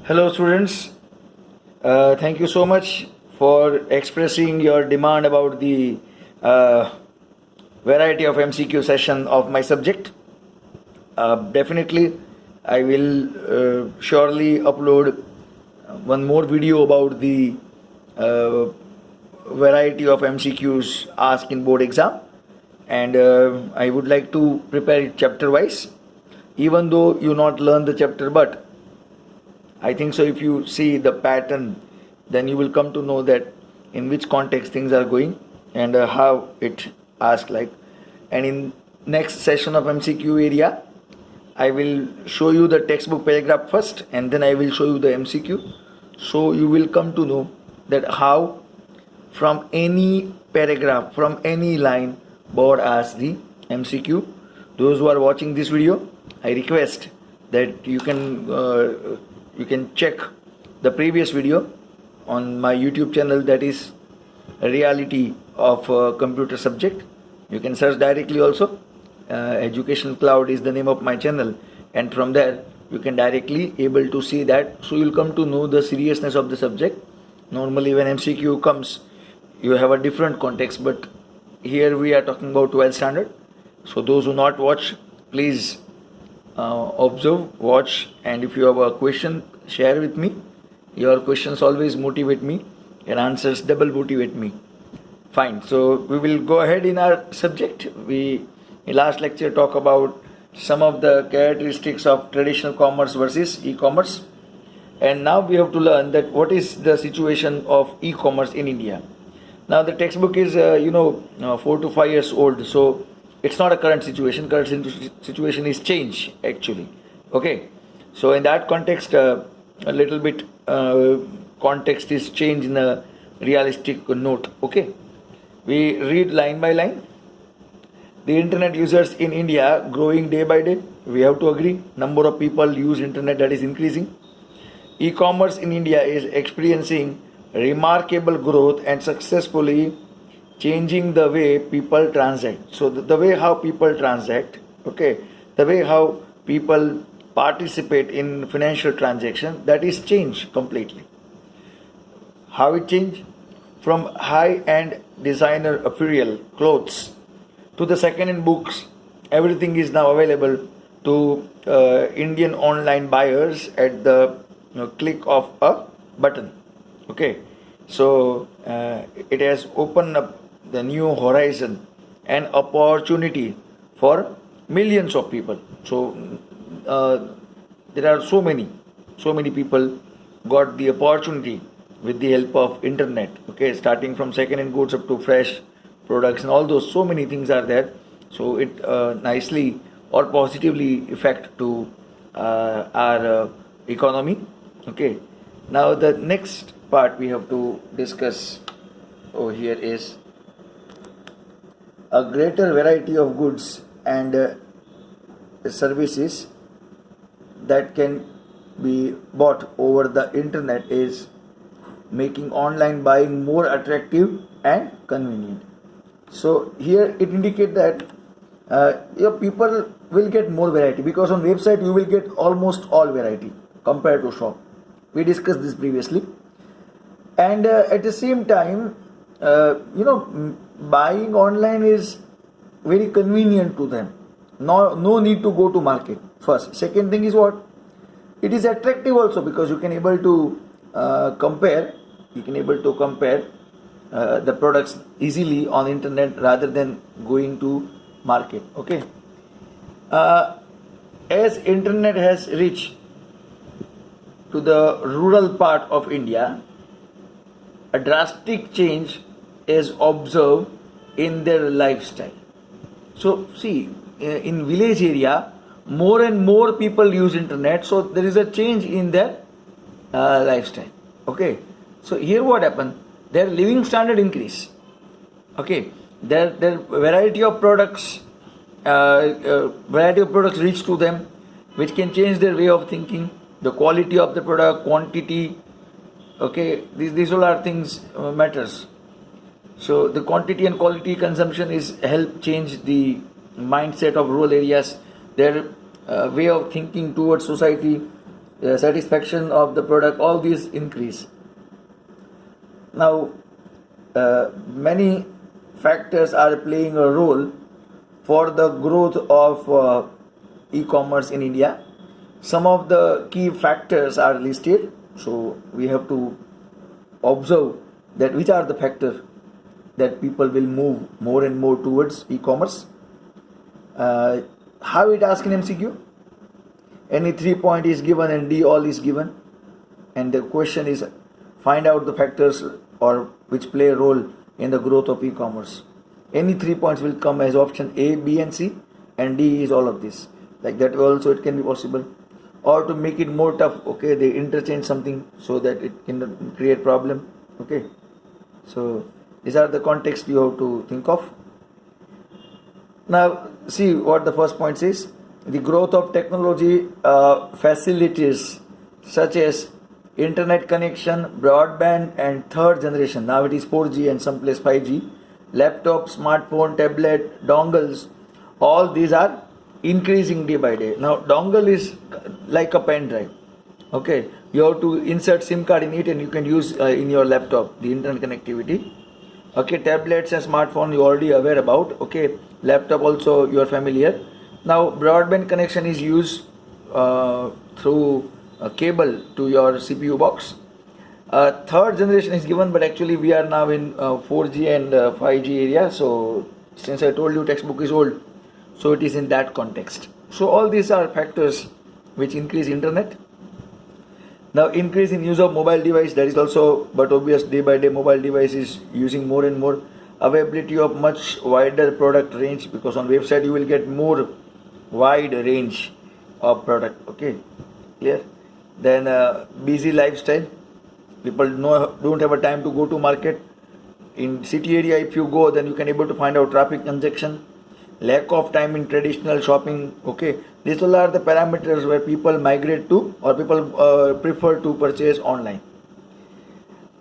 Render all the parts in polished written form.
Hello, students. Thank you so much for expressing your demand about the uh, variety of MCQ session of my subject. Definitely, I will surely upload one more video about the uh, variety of MCQs asked in board exam, and I would like to prepare it chapter wise. Even though you not learn the chapter, but I think so. If you see the pattern, then you will come to know that in which context things are going and how it asked like. And in next session of MCQ area, I will show you the textbook paragraph first, and then I will show you the MCQ. So you will come to know that how from any paragraph, from any line, board asks the MCQ. Those who are watching this video, I request that you can check the previous video on my YouTube channel, that is reality of computer subject. You can search directly also. Education Cloud is the name of my channel, and from there you can directly able to see that. So you'll come to know the seriousness of the subject. Normally when MCQ comes, you have a different context, but here we are talking about 12th standard. So those who not watch, please observe, watch, and if you have a question, share with me. Your questions always motivate me, and answers double motivate me. Fine. So we will go ahead in our subject. We in last lecture talk about some of the characteristics of traditional commerce versus e-commerce, and now we have to learn that what is the situation of e-commerce in India. Now the textbook is 4 to 5 years old, so it's not a current situation. Current situation is change actually. Okay, so in that context, a little bit context is changed in a realistic note. Okay, we read line by line. The internet users in India growing day by day. We have to agree. Number of people use internet, that is increasing. E-commerce in India is experiencing remarkable growth and successfully changing the way people transact. So the way how people transact, okay, the way how people participate in financial transaction, that is changed completely. How it changed? From high-end designer apparel, clothes, to the second-hand books, everything is now available to Indian online buyers at the click of a button. Okay, so it has opened up the new horizon and opportunity for millions of people. So there are so many people got the opportunity with the help of internet. Okay, starting from second-hand goods up to fresh products and all those, so many things are there. So it nicely or positively affect to our economy. Okay, now the next part we have to discuss over here is a greater variety of goods and services that can be bought over the internet is making online buying more attractive and convenient. So here it indicates that people will get more variety, because on website you will get almost all variety compared to shop. We discussed this previously, and at the same time, buying online is very convenient to them. No need to go to market first. Second thing is what? It is attractive also, because you can able to compare. You can able to compare the products easily on internet rather than going to market. Okay, as internet has reached to the rural part of India, a drastic change is observed in their lifestyle. So see, in village area, more and more people use internet, so there is a change in their lifestyle. Okay, so here what happened? Their living standard increase. Okay, their variety of products reach to them, which can change their way of thinking. The quality of the product, quantity. Okay, these all are things matters. So the quantity and quality consumption is help change the mindset of rural areas, their way of thinking towards society, satisfaction of the product, all these increase. Now, many factors are playing a role for the growth of e-commerce in India. Some of the key factors are listed, so we have to observe that which are the factors that people will move more and more towards e-commerce. How it asks in MCQ? Any 3 point is given and D all is given, and the question is find out the factors or which play a role in the growth of e-commerce. Any 3 points will come as option A, B and C, and D is all of this. Like that also it can be possible. Or to make it more tough, okay, they interchange something so that it can create problem. Okay, so these are the context you have to think of. Now see what the first point says. The growth of technology facilities such as internet connection, broadband and third generation, now it is 4G and some place 5G, laptop, smartphone, tablet, dongles, all these are increasing day by day. Now dongle is like a pen drive. Okay, you have to insert SIM card in it and you can use in your laptop the internet connectivity. Okay, tablets and smartphone you already aware about. Okay, laptop also you are familiar. Now broadband connection is used through a cable to your CPU box. Third generation is given, but actually we are now in 4G and 5G area. So since I told you textbook is old, so it is in that context. So all these are factors which increase internet. Now increase in use of mobile device, that is also but obvious. Day by day mobile device is using more and more. Availability of much wider product range, because on website you will get more wide range of product. Okay, clear? Then busy lifestyle, people don't have a time to go to market. In city area if you go, then you can able to find out traffic congestion. Lack of time in traditional shopping. Okay, these all are the parameters where people migrate to or people prefer to purchase online.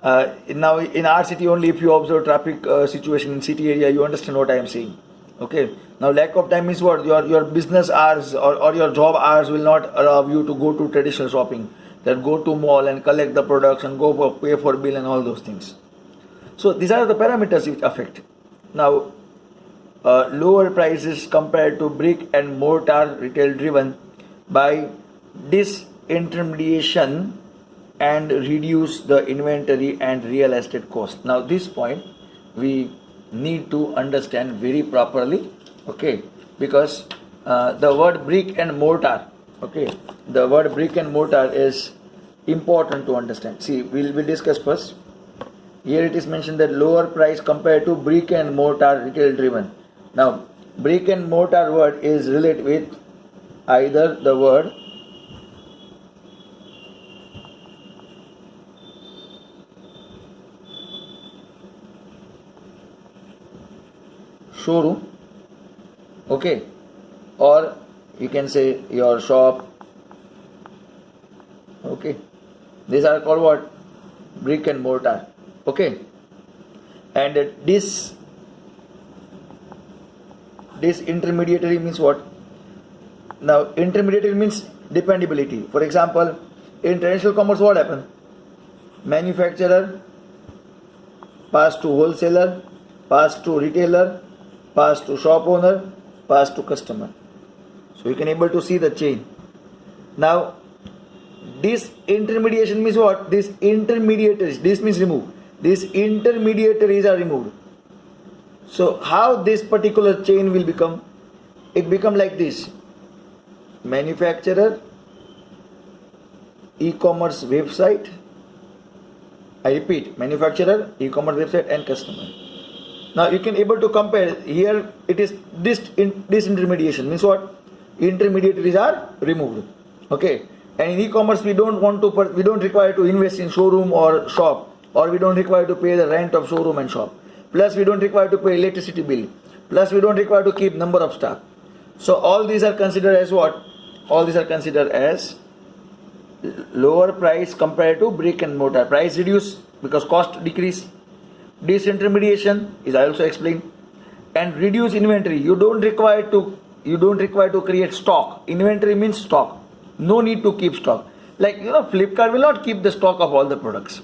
Now in our city only, if you observe traffic situation in city area, you understand what I am saying. Okay, now lack of time is what your business hours or your job hours will not allow you to go to traditional shopping, that go to mall and collect the products and go for pay for bill and all those things. So these are the parameters which affect. Now lower prices compared to brick and mortar retail driven by disintermediation and reduce the inventory and real estate cost. Now this point we need to understand very properly. Okay, because the word brick and mortar, okay, the word brick and mortar is important to understand. See, we'll discuss first. Here it is mentioned that lower price compared to brick and mortar retail driven. Now brick and mortar word is related with either the word showroom, okay, or you can say your shop. Okay, these are called what? Brick and mortar. Okay, and this intermediary means what? Now intermediary means dependability. For example, in traditional commerce what happen? Manufacturer pass to wholesaler, pass to retailer, pass to shop owner, pass to customer. So you can able to see the chain. Now this intermediation means what? This intermediaries, this means remove. These intermediaries are removed. So how this particular chain will become? It become like this: manufacturer, e-commerce website. I repeat, manufacturer, e-commerce website and customer. Now you can able to compare. Here it is disintermediation means what? Intermediaries are removed. Okay, and in e-commerce we don't require to invest in showroom or shop, or we don't require to pay the rent of showroom and shop. Plus we don't require to pay electricity bill. Plus we don't require to keep number of stock. So all these are considered as what? All these are considered as lower price compared to brick and mortar. Price reduce because cost decrease. Disintermediation is I also explained, and reduce inventory. You don't require to create stock. Inventory means stock. No need to keep stock. like Flipkart will not keep the stock of all the products.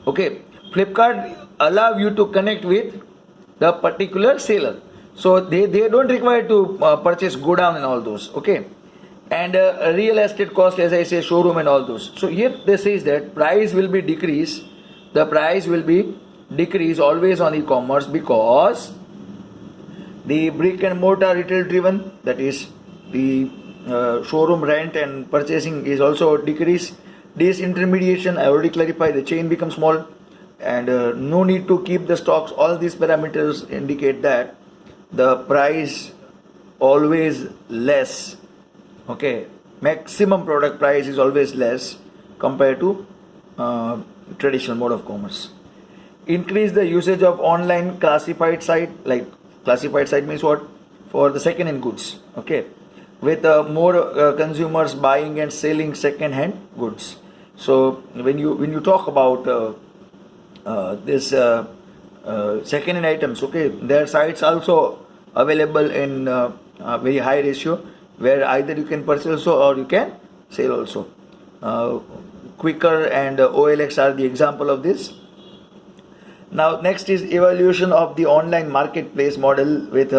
Okay, Flipkart allow you to connect with the particular seller, so they don't require to purchase go down and all those. Okay, and real estate cost, as I say, showroom and all those. So here they says that price will be decreased. The price will be decreased always on e-commerce because the brick and mortar retail driven, that is the showroom rent and purchasing is also decreased. Disintermediation, I already clarified, the chain becomes small, and no need to keep the stocks. All these parameters indicate that the price always less. Okay, maximum product price is always less compared to traditional mode of commerce. Increase the usage of online classified site. Like classified site means what? For the second hand goods. Okay, with more consumers buying and selling second hand goods. So when you talk about this second hand items, okay, their sites also available in very high ratio, where either you can purchase also or you can sell also. Quikr and OLX are the example of this. Now next is evaluation of the online marketplace model with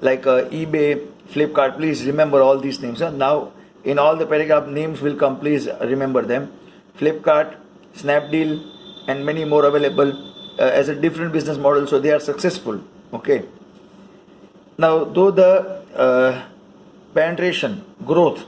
like eBay, Flipkart. Please remember all these names. Now in all the paragraph names will come, please remember them. Flipkart, Snapdeal and many more available as a different business model, so they are successful. Okay. Now though the penetration growth,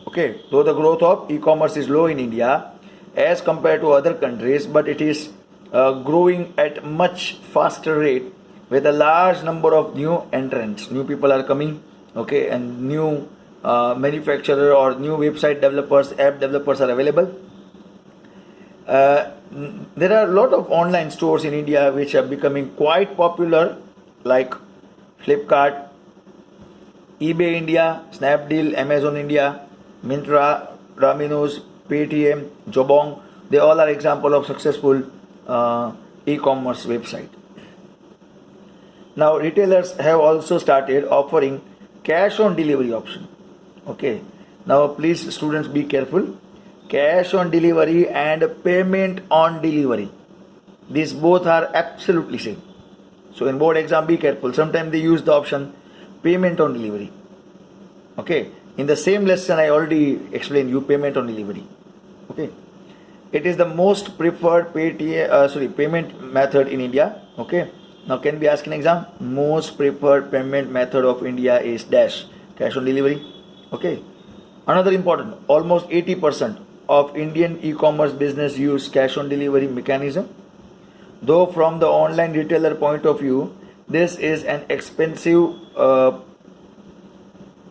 okay, though the growth of e-commerce is low in India as compared to other countries, but it is growing at much faster rate with a large number of new entrants. New people are coming, okay, and new manufacturer or new website developers, app developers are available. There are a lot of online stores in India which are becoming quite popular, like Flipkart, eBay India, Snapdeal, Amazon India, Myntra, Domino's, Paytm, Jobong. They all are example of successful e-commerce website. Now retailers have also started offering cash on delivery option. Okay, now please students be careful. Cash on delivery and payment on delivery, these both are absolutely same. So in board exam, be careful. Sometimes they use the option payment on delivery. Okay, in the same lesson I already explained you payment on delivery. Okay, it is the most preferred payment method in India. Okay, now can be asked in exam. Most preferred payment method of India is dash, cash on delivery. Okay, another important, almost 80% of Indian e-commerce business use cash on delivery mechanism. Though from the online retailer point of view, this is an expensive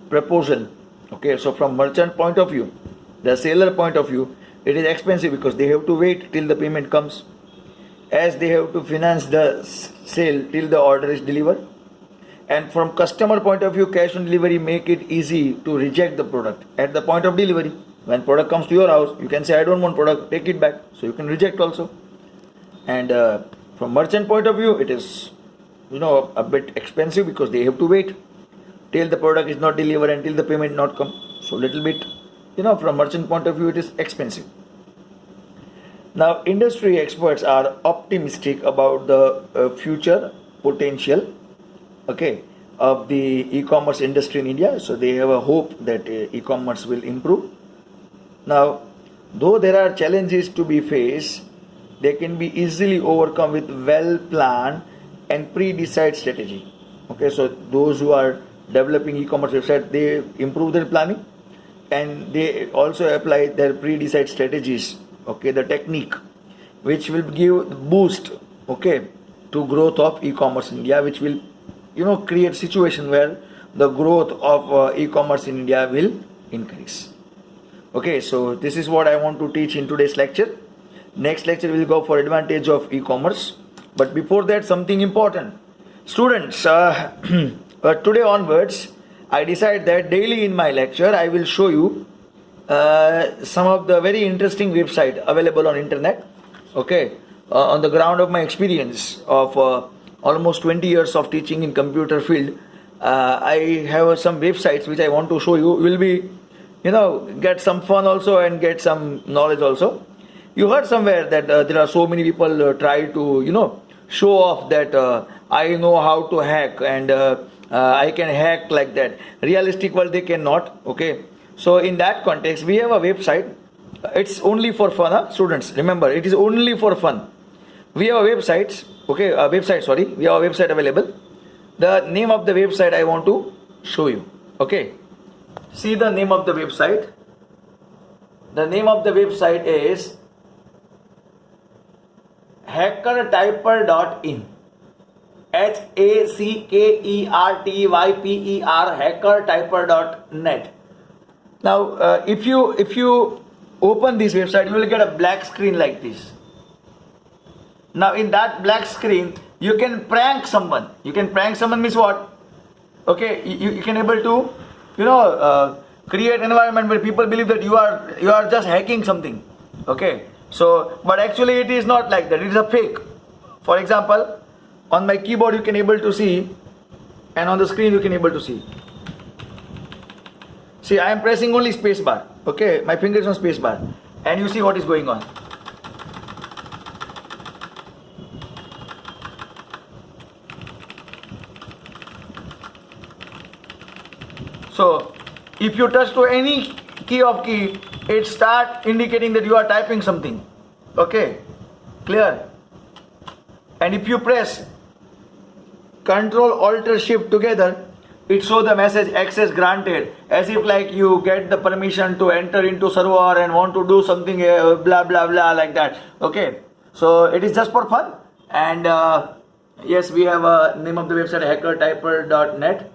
proposal. Okay, so from merchant point of view, the seller point of view, it is expensive because they have to wait till the payment comes, as they have to finance the sale till the order is delivered. And from customer point of view, cash on delivery make it easy to reject the product at the point of delivery. When product comes to your house, you can say I don't want product, take it back, so you can reject also. And from merchant point of view, it is a bit expensive because they have to wait till the product is not delivered, until the payment not come. So little bit, from merchant point of view, it is expensive. Now industry experts are optimistic about the future potential, okay, of the e-commerce industry in India. So they have a hope that e-commerce will improve. Now though there are challenges to be faced, they can be easily overcome with well planned and pre-decided strategy. Okay, so those who are developing e-commerce website, they improve their planning and they also apply their pre-decided strategies. Okay, the technique which will give boost, okay, to growth of e-commerce in India, which will create situation where the growth of e-commerce in India will increase. Okay, so this is what I want to teach in today's lecture. Next lecture will go for advantage of e-commerce, but before that, something important. Students, today onwards, I decide that daily in my lecture I will show you some of the very interesting website available on internet. Okay, on the ground of my experience of almost 20 years of teaching in computer field, I have some websites which I want to show you. Will be get some fun also and get some knowledge also. You heard somewhere that there are so many people try to show off that I know how to hack and I can hack like that. Realistic world they cannot. Okay, so in that context we have a website. It's only for fun, huh? Students, remember, it is only for fun. We have a website. Okay, we have a website available. The name of the website I want to show you. Okay, see the name of the website. The name of the website is hackertyper.in. HACKERTYPER, hackertyper.net. Now if you open this website, you will get a black screen like this. Now in that black screen you can prank someone. You can prank someone means what? Okay, you can able to create an environment where people believe that you are just hacking something. Okay, so but actually it is not like that. It is a fake. For example, on my keyboard you can able to see, and on the screen you can able to see. See, I am pressing only space bar. Okay, my finger is on space bar, and you see what is going on. So if you touch to any key, it start indicating that you are typing something. Okay, clear? And if you press Control Alt Shift together, it shows the message access granted, as if like you get the permission to enter into server and want to do something blah blah blah like that. Okay, so it is just for fun. And yes, we have a name of the website, hackertyper.net.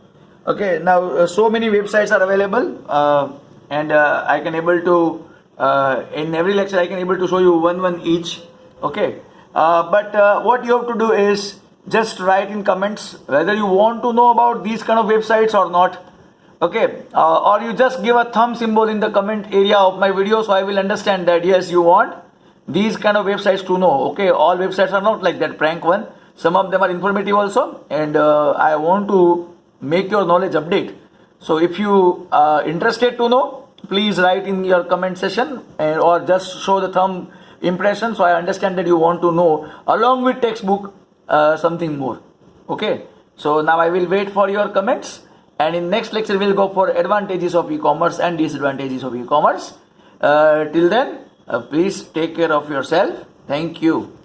Okay, now so many websites are available, and I can able to in every lecture I can able to show you one each. Okay, but what you have to do is just write in comments whether you want to know about these kind of websites or not. Okay, or you just give a thumb symbol in the comment area of my video, so I will understand that yes, you want these kind of websites to know. Okay, all websites are not like that prank one. Some of them are informative also, and I want to make your knowledge update. So if you are interested to know, please write in your comment section, or just show the thumb impression, so I understand that you want to know along with textbook something more. Okay, so now I will wait for your comments, and in next lecture we'll go for advantages of e-commerce and disadvantages of e-commerce. Till then, please take care of yourself. Thank you.